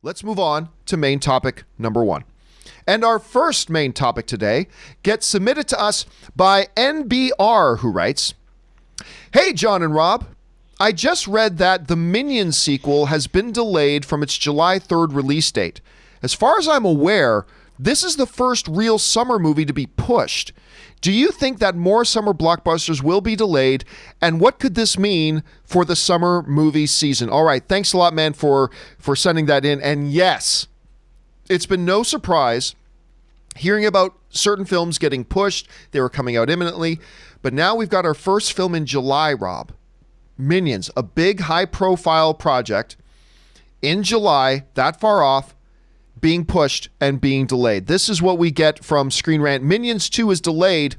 Let's move on to main topic number 1. And our first main topic today gets submitted to us by NBR, who writes, "Hey, John and Rob. I just read that the Minions sequel has been delayed from its July 3rd release date. As far as I'm aware, this is the first real summer movie to be pushed. Do you think that more summer blockbusters will be delayed? And what could this mean for the summer movie season?" All right, thanks a lot, man, for sending that in. And yes, it's been no surprise hearing about certain films getting pushed. They were coming out imminently. But now we've got our first film in July, Rob. Minions, a big high-profile project in July, that far off, being pushed and being delayed. This is what we get from Screen Rant. Minions 2 is delayed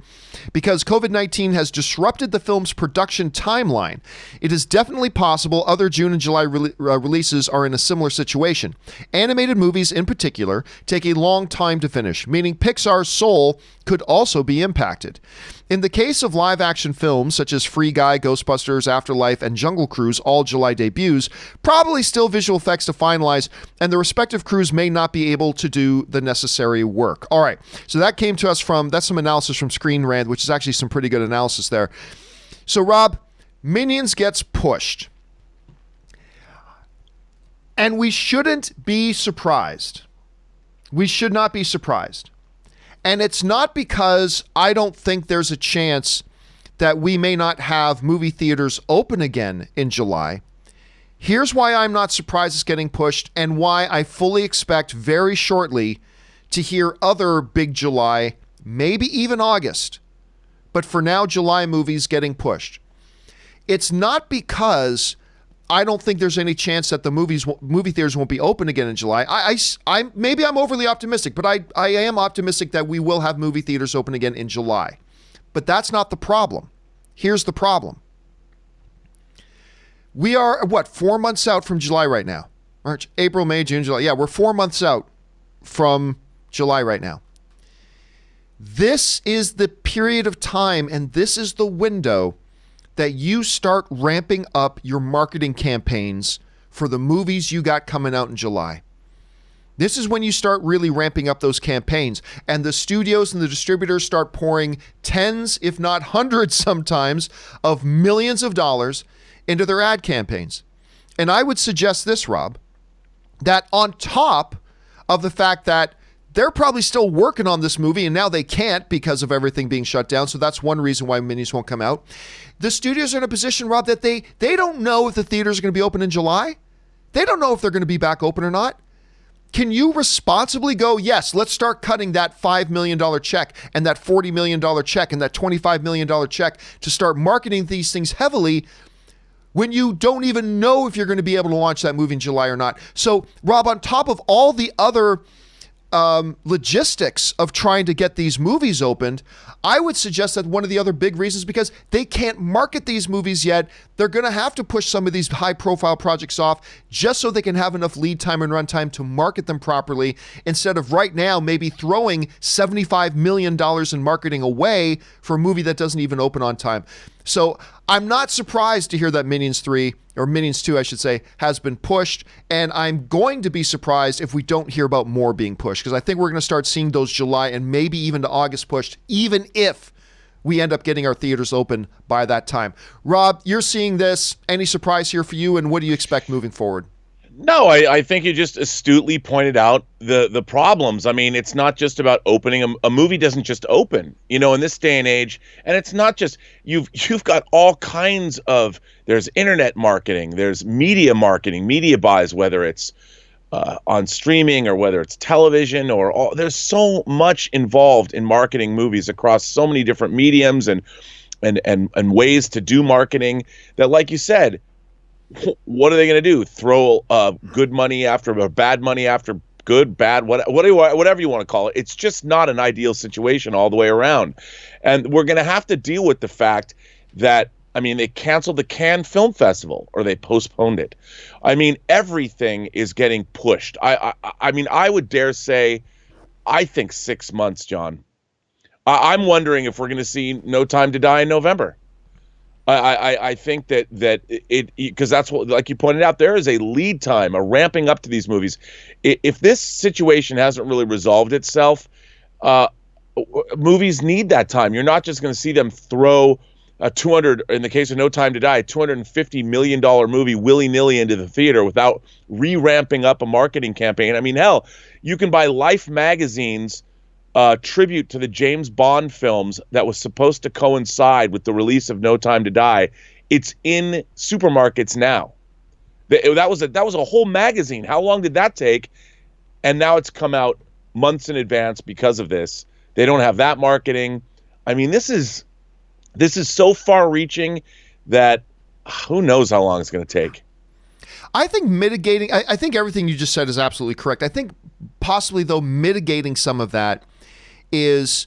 because COVID-19 has disrupted the film's production timeline. It is definitely possible other June and July releases are in a similar situation. Animated movies in particular take a long time to finish, meaning Pixar's Soul could also be impacted. In the case of live-action films such as Free Guy, Ghostbusters, Afterlife, and Jungle Cruise, all July debuts, probably still visual effects to finalize, and the respective crews may not be able to do the necessary work. All right, so that came to us that's some analysis from Screen Rant, which is actually some pretty good analysis there. So, Rob, Minions gets pushed. And we shouldn't be surprised. We should not be surprised. And it's not because I don't think there's a chance that we may not have movie theaters open again in July. Here's why I'm not surprised it's getting pushed and why I fully expect very shortly to hear other big July, maybe even August, but for now, July movies getting pushed. It's not because I don't think there's any chance that the movie theaters won't be open again in July. Maybe I'm overly optimistic, but I am optimistic that we will have movie theaters open again in July. But that's not the problem. Here's the problem. We are, 4 months out from July right now? March, April, May, June, July. Yeah, we're 4 months out from July right now. This is the period of time, and this is the window that you start ramping up your marketing campaigns for the movies you got coming out in July. This is when you start really ramping up those campaigns, and the studios and the distributors start pouring tens, if not hundreds sometimes, of millions of dollars into their ad campaigns. And I would suggest this, Rob, that on top of the fact that they're probably still working on this movie and now they can't because of everything being shut down. So that's one reason why Minions won't come out. The studios are in a position, Rob, that they don't know if the theaters are going to be open in July. They don't know if they're going to be back open or not. Can you responsibly go, yes, let's start cutting that $5 million check and that $40 million check and that $25 million check to start marketing these things heavily when you don't even know if you're going to be able to launch that movie in July or not? So, Rob, on top of all the other logistics of trying to get these movies opened, I would suggest that one of the other big reasons, because they can't market these movies yet, they're going to have to push some of these high-profile projects off just so they can have enough lead time and runtime to market them properly, instead of right now maybe throwing $75 million in marketing away for a movie that doesn't even open on time. So I'm not surprised to hear that Minions 3, or Minions 2, I should say, has been pushed. And I'm going to be surprised if we don't hear about more being pushed, because I think we're going to start seeing those July and maybe even to August pushed, even if we end up getting our theaters open by that time. Rob, you're seeing this. Any surprise here for you? And what do you expect moving forward? No, I think you just astutely pointed out the problems. I mean, it's not just about opening. A movie doesn't just open, in this day and age. And it's not just, you've got all kinds of, there's internet marketing, there's media marketing, media buys, whether it's on streaming or whether it's television there's so much involved in marketing movies across so many different mediums and ways to do marketing that, like you said, what are they going to do? Throw good money after or bad money after good, bad, whatever you want to call it. It's just not an ideal situation all the way around. And we're going to have to deal with the fact that, they canceled the Cannes Film Festival, or they postponed it. Everything is getting pushed. I would dare say, I think 6 months, John. I'm wondering if we're going to see No Time to Die in November. I think that it because that's what, like you pointed out, there is a lead time, a ramping up to these movies. If this situation hasn't really resolved itself, movies need that time. You're not just going to see them throw a 200, in the case of No Time to Die, $250 million movie willy-nilly into the theater without re-ramping up a marketing campaign. I mean, hell, you can buy Life magazine's tribute to the James Bond films that was supposed to coincide with the release of No Time to Die. It's in supermarkets now. That was a whole magazine. How long did that take? And now it's come out months in advance because of this. They don't have that marketing. I mean, this is so far-reaching that who knows how long it's going to take. I think mitigating, I think everything you just said is absolutely correct. I think possibly, though, mitigating some of that is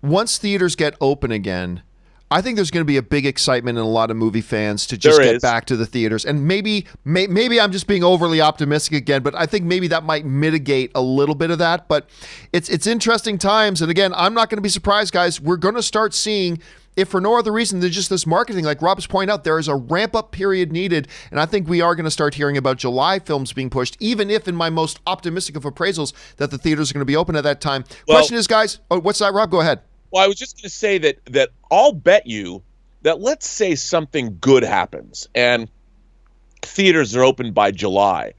once theaters get open again, I think there's going to be a big excitement in a lot of movie fans to just get back to the theaters. And maybe I'm just being overly optimistic again, but I think maybe that might mitigate a little bit of that. But it's interesting times. And again, I'm not going to be surprised, guys. We're going to start seeing, if for no other reason than just this marketing, like Rob has pointed out, there is a ramp-up period needed, and I think we are going to start hearing about July films being pushed, even if in my most optimistic of appraisals that the theaters are going to be open at that time. Question is, guys, what's that, Rob? Go ahead. Well, I was just going to say that I'll bet you that, let's say something good happens and theaters are open by July.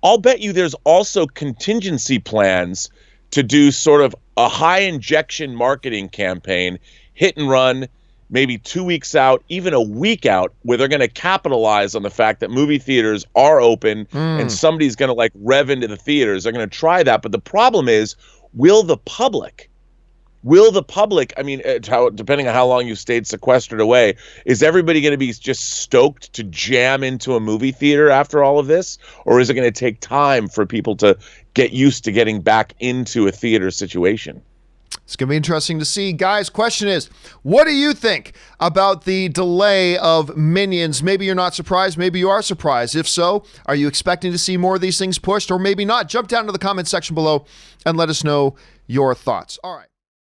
I'll bet you there's also contingency plans to do sort of a high injection marketing campaign, hit and run, maybe 2 weeks out, even a week out, where they're going to capitalize on the fact that movie theaters are open and somebody's going to like rev into the theaters. They're going to try that. But the problem is, will the public, I mean, depending on how long you stayed sequestered away, is everybody going to be just stoked to jam into a movie theater after all of this? Or is it going to take time for people to get used to getting back into a theater situation? It's going to be interesting to see. Guys, question is, what do you think about the delay of Minions? Maybe you're not surprised. Maybe you are surprised. If so, are you expecting to see more of these things pushed or maybe not? Jump down to the comment section below and let us know your thoughts. All right.